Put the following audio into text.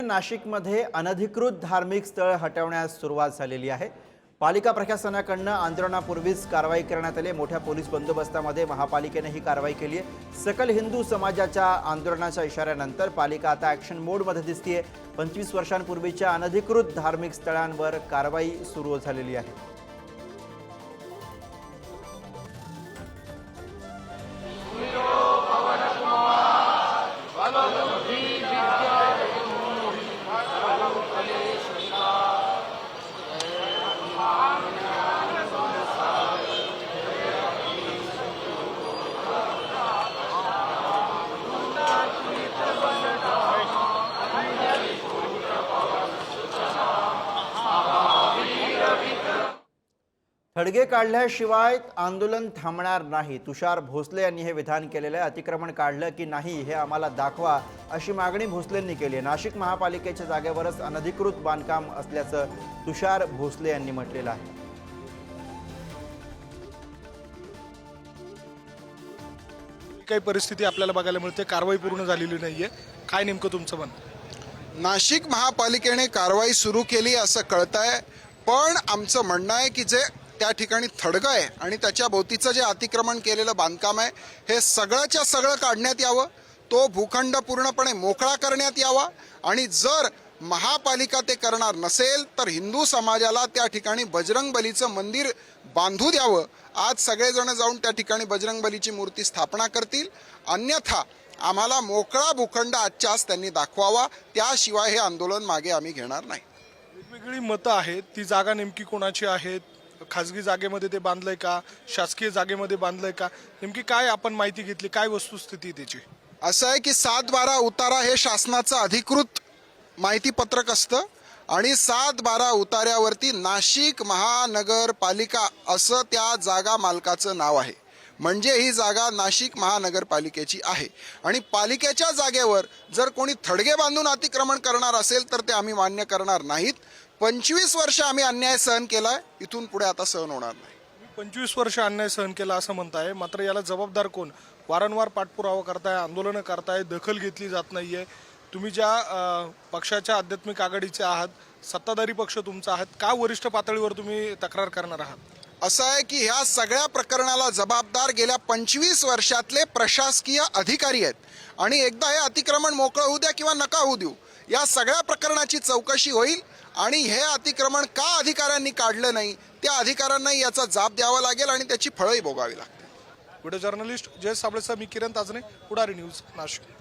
नाशिकमध्ये अनधिकृत धार्मिक स्थळ हटवण्यास सुरुवात झालेली आहे। पालिका प्रशासनाकडून आंदोलनापूर्वीच कारवाई करण्यात आली। मोठ्या पोलीस बंदोबस्तामध्ये महापालिकेने ही कारवाई केली आहे। सकल हिंदू समाजाच्या आंदोलनाच्या इशाऱ्यानंतर पालिका आता ॲक्शन मोडमध्ये दिसतेय। 25 वर्षांपूर्वीच्या अनधिकृत धार्मिक स्थळांवर कारवाई सुरू झालेली आहे। थडगे काढल्याशिवाय आंदोलन थांबणार नाही। तुषार भोसले यांनी हे विधान केलेले आहे। अतिक्रमण काढलं की नाही हे आम्हाला दाखवा अशी मागणी भोसलेंनी केली आहे। नाशिक महापालिकेच्या जागेवरच अनधिकृत बांधकाम असल्याचं तुषार भोसले यांनी म्हटलेलं आहे। काही परिस्थिती आपल्याला बघायला मिळते, कारवाई पूर्ण झालेली नाहीये, काय नेमकं तुमचं म्हणणं? नाशिक महापालिकेने कारवाई सुरू केली असं कळतंय, पण आमचं म्हणणं आहे की जे त्या ठिकाणी थडगं आहे आणि त्याच्या भोवतीचं जे अतिक्रमण केलेलं बांधकाम आहे हे सगळंच्या सगळं काढण्यात यावं। तो भूखंड पूर्णपणे मोकळा करण्यात यावा आणि जर महापालिका ते करणार नसेल तर हिंदू समाजाला त्या ठिकाणी बजरंगबलीचं मंदिर बांधू द्यावं। आज सगळेजण जाऊन त्या ठिकाणी बजरंगबलीची मूर्ती स्थापना करतील, अन्यथा आम्हाला मोकळा भूखंड आजच्याच त्यांनी दाखवावा, त्याशिवाय हे आंदोलन मागे आम्ही घेणार नाही। वेगवेगळी मतं आहेत, ती जागा नेमकी कोणाची आहेत? खाजगी जागेमध्ये ते बांधलंय का, शासकीय जागेमध्ये बांधलंय का, नेमकी काय आपण माहिती घेतली, काय वस्तुस्थिती त्याची? असं आहे की 7/12 उतारा हे शासनाचं अधिकृत माहिती पत्रक असतं आणि 7/12 उतार्यावरती नाशिक महानगरपालिका असं त्या जागा मालकाचं नाव आहे, म्हणजे ही जागा नाशिक महानगरपालिकेची आहे। आणि पालिकेच्या जागेवर जर कोणी थडगे बांधून अतिक्रमण करणार असेल तर ते आम्ही मान्य करणार नाहीत। 25 वर्ष आम्ही अन्याय सहन केलाय, इथून पुढे आता सहन होणार नाही। 25 वर्ष अन्याय सहन केला असं म्हणताय, मात्र याला जबाबदार कोण? वारंवार पाठपुरावा करताय, आंदोलनं करताय, दखल घेतली जात नाहीये। तुम्ही ज्या पक्षाच्या आध्यात्मिक आघाडीचे आहात, सत्ताधारी पक्ष तुमचा आहात, का वरिष्ठ पातळीवर तुम्ही तक्रार करणार आहात? असं आहे की ह्या सगळ्या प्रकरणाला जबाबदार गेल्या 25 वर्षातले प्रशासकीय अधिकारी आहेत आणि एकदा हे अतिक्रमण मोकळं होऊ द्या किंवा नका होऊ देऊ, या सगळ्या प्रकरणाची चौकशी होईल आणि हे अतिक्रमण का अधिकाऱ्यांनी काढलं नाही त्या अधिकाऱ्यांनाही याचा जाब द्यावा लागेल आणि त्याची फळंही भोगावी लागतील। व्हिडिओ जर्नलिस्ट जय साबळेसह मी किरण ताजने, पुढारी न्यूज, नाशिक।